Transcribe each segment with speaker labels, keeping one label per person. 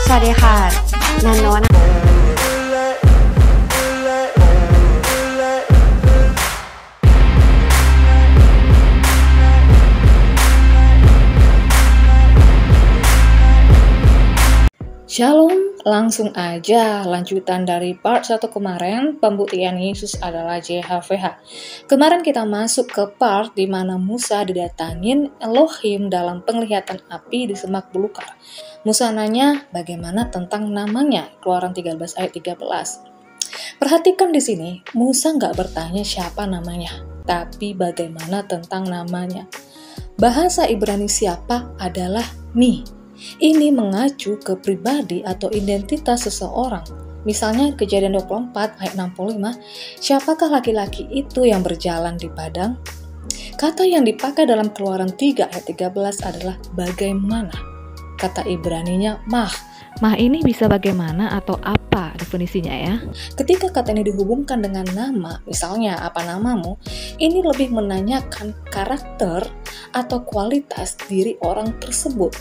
Speaker 1: สวัสดีค่ะนันนวนะ
Speaker 2: Shalom, langsung aja lanjutan dari part 1 kemarin, pembuktian Yesus adalah JHVH. Kemarin kita masuk ke part di mana Musa didatangin Elohim dalam penglihatan api di semak belukar. Musa nanya bagaimana tentang namanya, Keluaran 13 ayat 13. Perhatikan di sini, Musa nggak bertanya siapa namanya, tapi bagaimana tentang namanya. Bahasa Ibrani siapa adalah mi. Ini mengacu ke pribadi atau identitas seseorang. Misalnya Kejadian 24 ayat 65, siapakah laki-laki itu yang berjalan di padang? Kata yang dipakai dalam Keluaran 3 ayat 13 adalah bagaimana. Kata Ibraninya mah. Mah ini bisa bagaimana atau apa definisinya ya? Ketika kata ini dihubungkan dengan nama, misalnya apa namamu, ini lebih menanyakan karakter atau kualitas diri orang tersebut.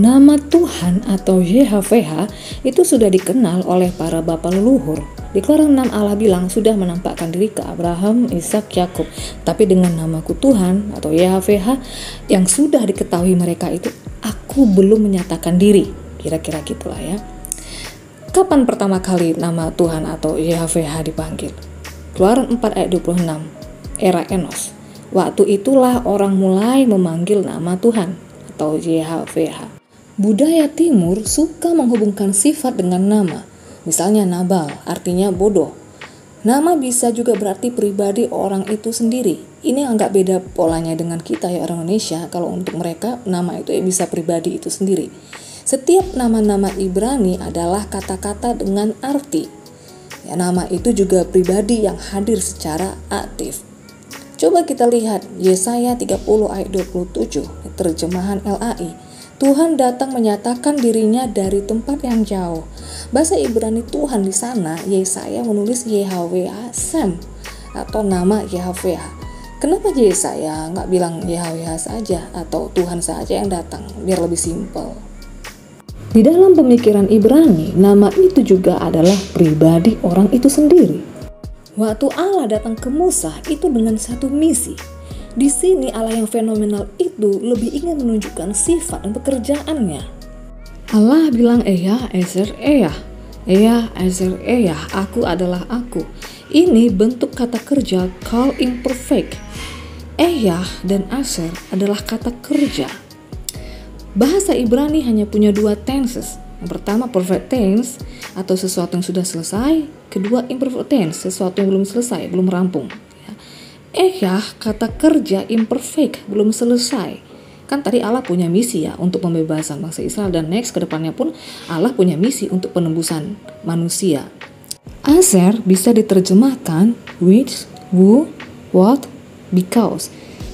Speaker 2: Nama Tuhan atau YHVH itu sudah dikenal oleh para bapa leluhur. Di Keluaran 6 Allah bilang sudah menampakkan diri ke Abraham, Ishak, Yakub. Tapi dengan namaku Tuhan atau YHVH yang sudah diketahui mereka itu, aku belum menyatakan diri. Kira-kira gitulah ya. Kapan pertama kali nama Tuhan atau YHVH dipanggil? Keluaran 4 ayat 26, era Enos. Waktu itulah orang mulai memanggil nama Tuhan atau YHVH. Budaya Timur suka menghubungkan sifat dengan nama. Misalnya Nabal, artinya bodoh. Nama bisa juga berarti pribadi orang itu sendiri. Ini agak beda polanya dengan kita ya orang Indonesia. Kalau untuk mereka, nama itu bisa pribadi itu sendiri. Setiap nama-nama Ibrani adalah kata-kata dengan arti. Ya, nama itu juga pribadi yang hadir secara aktif. Coba kita lihat Yesaya 30 ayat 27, terjemahan LAI. Tuhan datang menyatakan dirinya dari tempat yang jauh. Bahasa Ibrani Tuhan di sana, Yesaya menulis YHWH Sem atau nama YHWH. Kenapa Yesaya nggak bilang YHWH saja atau Tuhan saja yang datang, biar lebih simpel. Di dalam pemikiran Ibrani, nama itu juga adalah pribadi orang itu sendiri. Waktu Allah datang ke Musa itu dengan satu misi. Di sini Allah yang fenomenal itu lebih ingin menunjukkan sifat dan pekerjaannya. Allah bilang Eya, Ezer, Eya. Eya, Ezer, Eya, aku adalah aku. Ini bentuk kata kerja call imperfect. Eya dan Ezer adalah kata kerja. Bahasa Ibrani hanya punya dua tenses. Yang pertama perfect tense atau sesuatu yang sudah selesai. Kedua imperfect tense, sesuatu yang belum selesai, belum rampung. Kata kerja imperfect, belum selesai. Kan tadi Allah punya misi ya untuk pembebasan bangsa Israel, dan next kedepannya pun Allah punya misi untuk penembusan manusia. Azer bisa diterjemahkan which, who, what, because.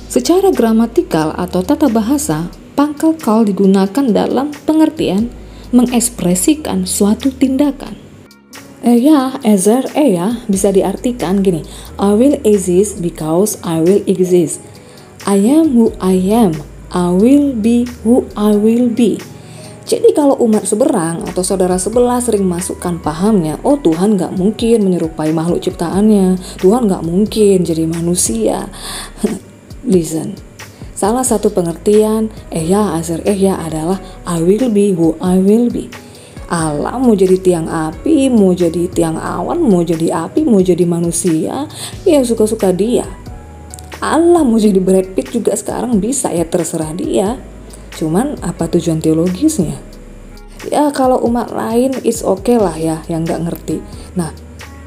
Speaker 2: Secara gramatikal atau tata bahasa, pangkal call digunakan dalam pengertian mengekspresikan suatu tindakan. Eya, Ezer, Eya bisa diartikan gini, I will exist because I will exist. I am who I am. I will be who I will be. Jadi kalau umat seberang atau saudara sebelah sering masukkan pahamnya, oh Tuhan gak mungkin menyerupai makhluk ciptaannya, Tuhan gak mungkin jadi manusia. Listen, salah satu pengertian Eya, Ezer, Eya adalah I will be who I will be. Allah mau jadi tiang api, mau jadi tiang awan, mau jadi api, mau jadi manusia, ya suka-suka dia. Allah mau jadi Brad Pitt juga sekarang bisa, ya terserah dia. Cuman apa tujuan teologisnya? Ya kalau umat lain it's okay lah ya yang gak ngerti. Nah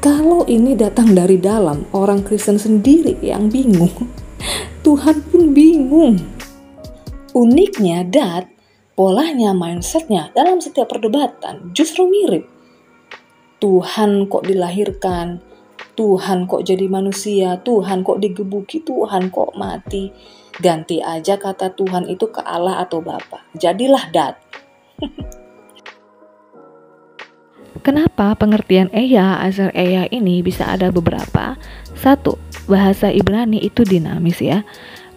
Speaker 2: kalau ini datang dari dalam, orang Kristen sendiri yang bingung, Tuhan pun bingung. Uniknya polanya, mindsetnya dalam setiap perdebatan justru mirip. Tuhan kok dilahirkan, Tuhan kok jadi manusia, Tuhan kok digebuki, Tuhan kok mati. Ganti aja kata Tuhan itu ke Allah atau Bapa. Jadilah dat. Kenapa pengertian Eya, Ezer, Eya ini bisa ada beberapa? 1. bahasa Ibrani itu dinamis ya.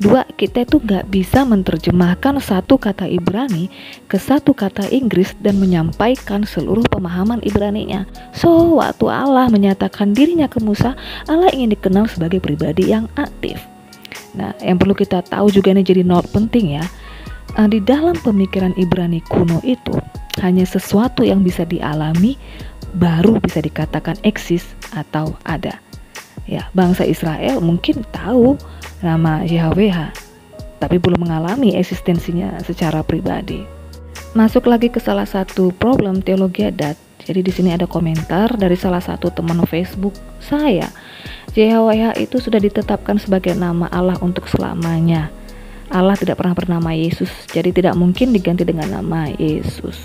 Speaker 2: Dua, kita itu nggak bisa menerjemahkan satu kata Ibrani ke satu kata Inggris dan menyampaikan seluruh pemahaman Ibraninya. So, waktu Allah menyatakan dirinya ke Musa, Allah ingin dikenal sebagai pribadi yang aktif. Nah, yang perlu kita tahu juga ini jadi note penting ya. Di dalam pemikiran Ibrani kuno itu, hanya sesuatu yang bisa dialami baru bisa dikatakan eksis atau ada. Ya, bangsa Israel mungkin tahu nama YHWH, tapi belum mengalami eksistensinya secara pribadi. Masuk lagi ke salah satu problem teologi adat. Jadi di sini ada komentar dari salah satu teman Facebook saya. YHWH itu sudah ditetapkan sebagai nama Allah untuk selamanya. Allah tidak pernah bernama Yesus, jadi tidak mungkin diganti dengan nama Yesus.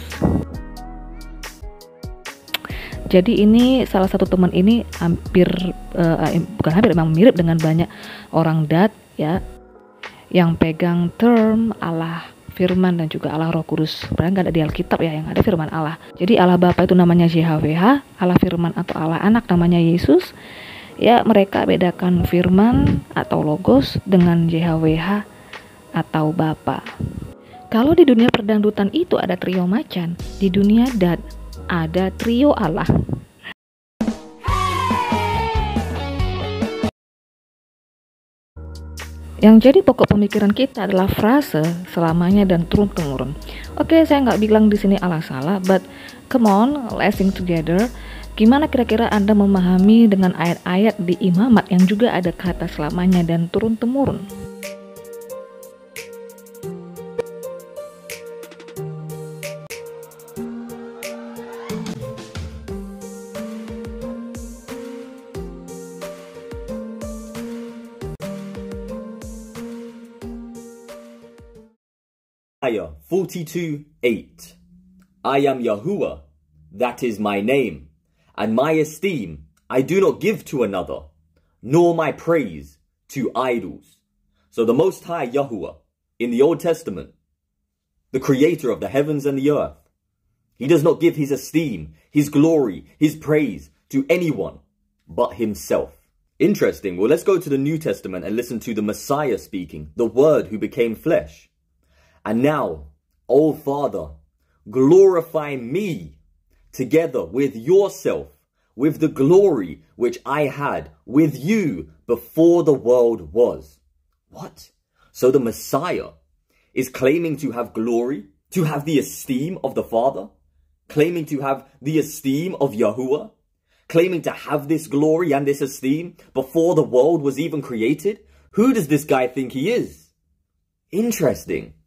Speaker 2: Jadi ini salah satu teman ini bukan hampir, memang mirip dengan banyak orang dat ya, yang pegang term Allah Firman dan juga Allah Roh Kudus. Padahal nggak ada di Alkitab ya yang ada Firman Allah. Jadi Allah Bapa itu namanya YHWH, Allah Firman atau Allah Anak namanya Yesus. Ya, mereka bedakan Firman atau Logos dengan YHWH atau Bapa. Kalau di dunia perdangdutan itu ada trio macan, di dunia dat ada trio Allah. Yang jadi pokok pemikiran kita adalah frase selamanya dan turun-temurun. Oke, saya nggak bilang di sini Allah salah, but come on, let's sing together. Gimana kira-kira Anda memahami dengan ayat-ayat di Imamat yang juga ada kata selamanya dan turun-temurun?
Speaker 3: Isaiah 42:8. I am Yahuwah, that is my name, and my esteem I do not give to another, nor my praise to idols. So the Most High Yahuwah, in the Old Testament, the creator of the heavens and the earth, he does not give his esteem, his glory, his praise to anyone but himself. Interesting. Well, let's go to the New Testament and listen to the Messiah speaking, the Word who became flesh. And now, O Father, glorify me together with yourself, with the glory which I had with you before the world was. What? So the Messiah is claiming to have glory, to have the esteem of the Father, claiming to have the esteem of Yahuwah, claiming to have this glory and this esteem before the world was even created? Who does this guy think he is? Interesting.